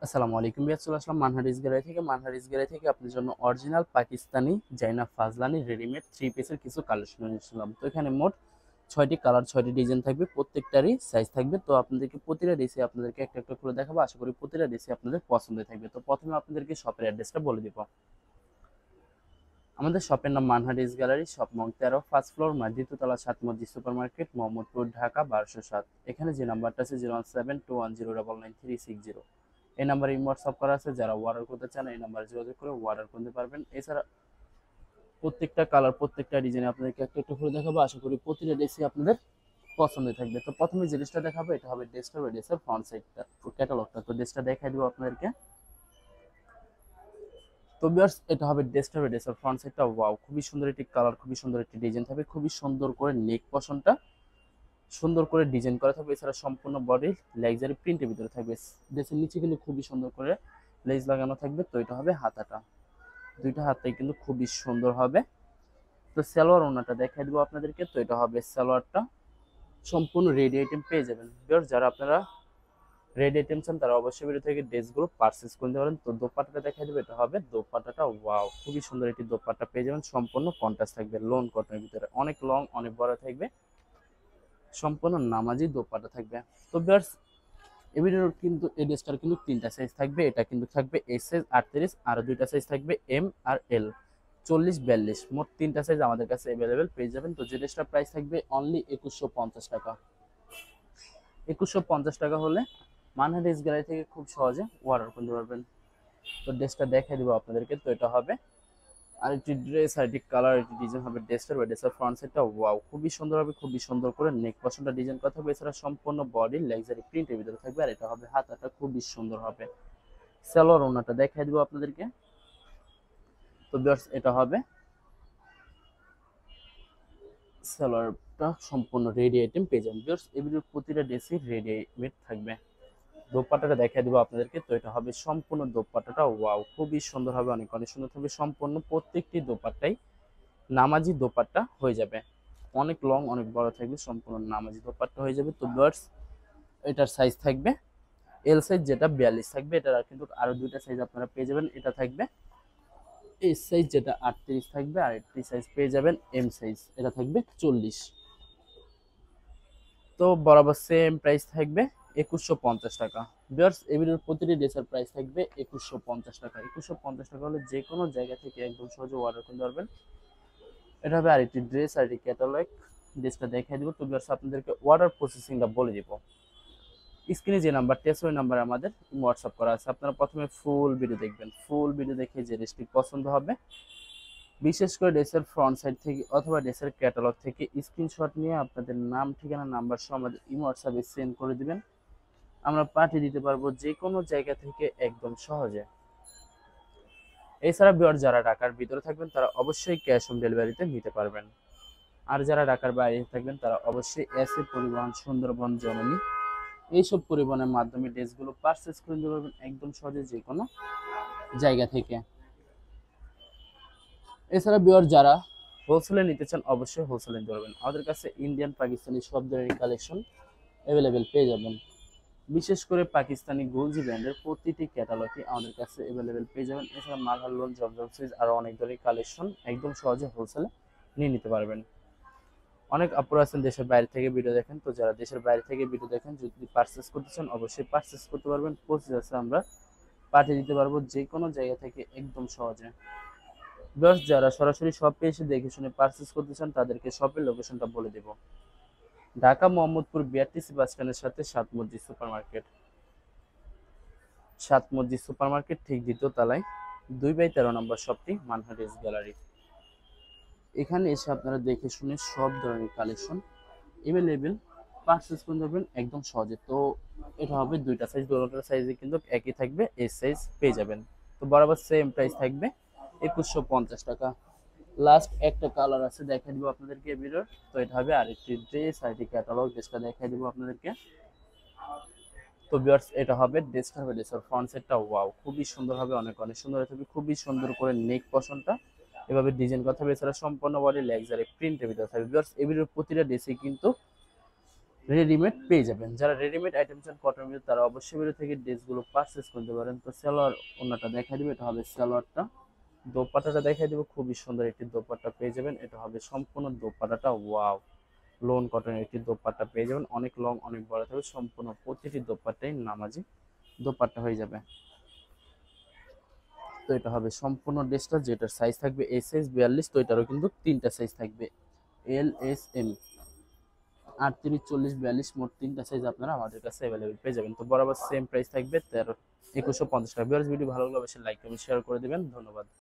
আসসালামু আলাইকুম বিয়ার, চলে আসলাম মানহারিস গ্যালারি থেকে আপনার জন্য অরিজিনাল পাকিস্তানি জাইনা ফাজলানি রেডিমেড থ্রি পিসের কিছু কালেকশন নিয়েছিলাম। তো এখানে মোট 6টি কালার, 6টি ডিজাইন থাকবে, প্রত্যেকটারই সাইজ থাকবে। তো আপনাদেরকে প্রতিটা ড্রেসে আপনাদেরকে একটা একটা করে দেখাবো, আশা করি প্রতিটা ড্রেসে আপনাদের পছন্দ থাকবে। তো প্রথমে আপনাদেরকে শপের অ্যাড্রেসটা বলে দিব। আমাদের শপের নাম মানহারিস গ্যালারি, শপ নং 13, ফার্স্ট ফ্লোর, দ্বিতীয়তলা, 7 মসজিদ সুপার মার্কেট, মোহাম্মদপুর, ঢাকা 1207। এখানে যে নাম্বারটা আছে 01721099360, এই নাম্বারে হোয়াটসঅ্যাপ করা আছে। যারা অর্ডার করতে চান এই নাম্বারে যোগাযোগ করে অর্ডার করতে পারবেন। এছাড়া প্রত্যেকটা কালার, প্রত্যেকটা ডিজাইন আপনাদেরকে একটা একটা করে দেখাবো, আশা করি প্রতিটা ড্রেসই আপনাদের পছন্দ থাকবে। তো প্রথমে যে ড্রেসটা দেখাবো এটা হবে ড্রেসের ফ্রন্ট সাইডটা, ক্যাটালগটা। তো ড্রেসটা দেখাই দিব আপনাদেরকে। তো ভিউয়ার্স, এটা হবে ড্রেসের ফ্রন্ট সাইডটা। ওয়াও, খুবই সুন্দর একটি কালার, খুবই সুন্দর একটি ডিজাইন থাকবে, খুবই সুন্দর করে নেক পশনটা সুন্দর করে ডিজাইন করা থাকবে। এছাড়া সম্পূর্ণ বডি লাক্সারি প্রিন্টের ভিতরে থাকবে। ড্রেসের নিচে কিন্তু খুবই সুন্দর করে লেস লাগানো থাকবে। তো এটা হবে হাতাটা, দুইটা হাতাই কিন্তু খুবই সুন্দর হবে। তো সালোয়ার ওনাটা দেখাই দেবো আপনাদেরকে। তো এটা হবে সালোয়ারটা, সম্পূর্ণ রেডি আইটেম পেয়ে যাবেন। ভিউয়ার্স, যারা আপনারা রেড আইটেম চান তারা অবশ্যই ভিডিও থেকে ড্রেসগুলো পারচেজ করতে পারেন। তো দোপাট্টাটা দেখাই দেবে, এটা হবে দোপাট্টাটা। ওয়াও, খুবই সুন্দর একটি দোপাট্টা পেয়ে যাবেন, সম্পূর্ণ কন্ট্রাস্ট থাকবে, লোন কটনের ভিতরে, অনেক লং, অনেক বড় থাকবে, সম্পূর্ণ নামাজি দোপাট্টা থাকবে। তো ভিউয়ার্স, এই ভিডিওর কিন্তু এই ড্রেসটার কিন্তু তিনটা সাইজ থাকবে। এটা কিন্তু থাকবে এস সাইজ 38, আর দুইটা সাইজ থাকবে এম আর এল, 40-42, মোট তিনটা সাইজ আমাদের কাছে অ্যাভেলেবেল পেয়ে যাবেন। তো যে ড্রেসটার প্রাইস থাকবে অনলি 2150 টাকা। 2150 টাকা হলে মানহা ড্রেস গ্যালারি থেকে খুব সহজে অর্ডার করতে পারবেন। তো ড্রেসটা দেখাই দিব আপনাদেরকে। তো এটা হবে আরেকটি ড্রেস, আরেকটি কালার, একটি ডিজাইন হবে ড্রেসের ফ্রন্ট সাইডটা। ওয়াও, খুবই সুন্দর হবে, খুবই সুন্দর করে নেক পশনটা ডিজাইন করা থাকবে। এছাড়া সম্পূর্ণ বডি লাক্সারি প্রিন্টের ভিতরে থাকবে। আর এটা হবে হাতাটা, খুবই সুন্দর হবে। সালোয়ার ওনাটা দেখাই দিব আপনাদেরকে। তো ভিউয়ার্স, এটা হবে সালোয়ারটা, সম্পূর্ণ রেডি আইটেম পেয়ে যাবেন। ভিউয়ার্স, এই ভিডিওর প্রতিটা ড্রেসই রেডিমেড থাকবে। দোপাট্টাটা দেখাই দিব আপনাদেরকে। তো এটা হবে সম্পূর্ণ দোপাট্টাটা। ওয়াও, খুবই সুন্দর হবে, অনেক অনেক সুন্দর থাকবে। সম্পূর্ণ প্রত্যেকটি দোপাট্টাই নামাজি দোপাট্টা হয়ে যাবে, অনেক লং, অনেক বড় থাকবে, সম্পূর্ণ নামাজি দোপাট্টা হয়ে যাবে। তো বার্ডস, এটার সাইজ থাকবে এল সাইজ, যেটা 42 থাকবে। এটা কিন্তু আরো দুইটা সাইজ আপনারা পেয়ে যাবেন। এটা থাকবে এস সাইজ, যেটা 38 থাকবে, আর একটি সাইজ পেয়ে যাবেন এম সাইজ, এটা থাকবে 40। তো বরাবর সেম প্রাইস থাকবে 2150 টাকা। ভিউয়ার্স, এগুলোর প্রতিটি ড্রেসের প্রাইস থাকবে 2150 টাকা। 2150 টাকা হলে যে কোনো জায়গা থেকে একদম সহজে অর্ডার করতে পারবেন। এটা হবে আরেকটি ড্রেস, আরেকটি ক্যাটালগ। ড্রেসটা দেখাই দিব। তো ভিউয়ার্স, আপনাদেরকে অর্ডার প্রসেসিংটা বলে দিব। স্ক্রিনে যে নাম্বারটি আছে ওই নাম্বারে আমাদের হোয়াটসঅ্যাপ করা আছে। আপনারা প্রথমে ফুল ভিডিও দেখবেন, ফুল ভিডিও দেখে যে ড্রেসটি পছন্দ হবে, বিশেষ করে ড্রেসের ফ্রন্ট সাইড থেকে অথবা ড্রেসের ক্যাটালগ থেকে স্ক্রিনশট নিয়ে আপনাদের নাম, ঠিকানা, নাম্বার সহ আমাদের হোয়াটসঅ্যাপে সেন্ড করে দিবেন। আমরা পাঠিয়ে দিতে পারবো যে কোনো জায়গা থেকে একদম সহজে। এছাড়া ভিউয়ার, যারা ঢাকার ভিতরে থাকবেন তারা অবশ্যই ক্যাশ অন ডেলিভারিতে নিতে পারবেন। আর যারা ঢাকার বাইরে থাকবেন তারা অবশ্যই এসএ পরিবহন, সুন্দরবন, জননী, এইসব পরিবহনের মাধ্যমে ড্রেসগুলো পারচেস করে নিতে পারবেন একদম সহজে যে কোনো জায়গা থেকে। এছাড়া ভিউয়ার, যারা হোলসেলে নিতে চান অবশ্যই হোলসেলে নিতে পারবেন। আমাদের কাছে ইন্ডিয়ান, পাকিস্তানি সব ধরনের কালেকশন অ্যাভেলেবেল পেয়ে যাবেন। বিশেষ করে পাকিস্তানি গোলজি ব্র্যান্ডের প্রতিটি ক্যাটালগই আমাদের কাছে অ্যাভেলেবেল পেয়ে যাবেন। এছাড়া মালহার লোন, জমজম সুইচ, আরও অনেক ধরনের কালেকশন একদম সহজে হোলসেলে নিয়ে নিতে পারবেন। অনেক আপুরা আছেন দেশের বাইরে থেকে ভিডিও দেখেন। তো যারা দেশের বাইরে থেকে ভিডিও দেখেন, যদি পারচেস করতে চান অবশ্যই পারচেস করতে পারবেন। প্রসেস আছে, আমরা পাঠিয়ে দিতে পারবো যে কোনো জায়গা থেকে একদম সহজে। দশ, যারা সরাসরি শপে এসে দেখে শুনে পারচেস করতে চান তাদেরকে শপের লোকেশনটা বলে দেব। ঢাকা মোহাম্মদপুর বিআরটিসি বাস স্ট্যান্ডের সাথে 7 মসজিদ সুপার মার্কেট, 7 মসজিদ সুপার মার্কেট ঠিক দ্বিতীয় তলায় 2/13 নম্বর শপটি মানহা ড্রেস গ্যালারি। এখানে এসে আপনারা দেখে শুনে সব ধরনের কালেকশন এভেলেবেল পারচেস করতে পারবেন একদম সহজে। তো এটা হবে দুইটা সাইজ, দুটোটা সাইজে কিন্তু একই থাকবে, এস সাইজ পেয়ে যাবেন। তো বরাবর সেম প্রাইস থাকবে 2150 টাকা। লাস্ট একটা কালার আছে, দেখাই দিব আপনাদেরকে ভিডিওর। তো এটা হবে আরেকটি ড্রেস, আরেকটি ক্যাটালগ। ড্রেসটা দেখাই দিব আপনাদেরকে। তো ভিউয়ার্স, এটা হবে ড্রেসটা, হবে ড্রেসের ফ্রন্ট সাইডটা। ওয়াও, খুবই সুন্দর হবে, অনেক অনেক সুন্দর হবে, খুবই সুন্দর করে নেক পশনটা এভাবে ডিজাইন করা হবে। এছাড়া সম্পূর্ণ বডি লাক্সারি প্রিন্টের ভিতরে থাকবে। ভিউয়ার্স, এই ভিডিওর প্রতিটা ড্রেসে কিন্তু রেডিমেড পেয়ে যাবেন। যারা রেডিমেড আইটেম চান কটন ভিতরে তারা অবশ্যই ভিডিও থেকে ড্রেসগুলো পারচেস করতে পারেন। তো সালোয়ার ওন্নাটা দেখাই দিবে, এটা হবে সালোয়ারটা। দোপাট্টাটা দেখাই দেবো, খুবই সুন্দর একটি দোপাট্টা পেয়ে যাবেন। এটা হবে সম্পূর্ণ দোপাট্টাটা ওয়াও, লোন কটনের একটি দোপাট্টা পেয়ে যাবেন। অনেক লং অনেক বড় থাকবে, সম্পূর্ণ প্রতিটি দোপাট্টাই নামাজি দোপাট্টা হয়ে যাবে। তো এটা হবে সম্পূর্ণ ড্রেসটা, যেটার সাইজ থাকবে এস এস 42। তো এটারও কিন্তু তিনটা সাইজ থাকবে, এল এস এম, 38, 40, 42 মোট তিনটা সাইজ আপনারা আমাদের কাছে অ্যাভেলেবেল পেয়ে যাবেন। তো বরাবর সেম প্রাইস থাকবে 2150 টাকা। ভিউয়ার্স ভিডিও ভালো লাগলে অবশ্যই লাইক এবং শেয়ার করে দিবেন। ধন্যবাদ।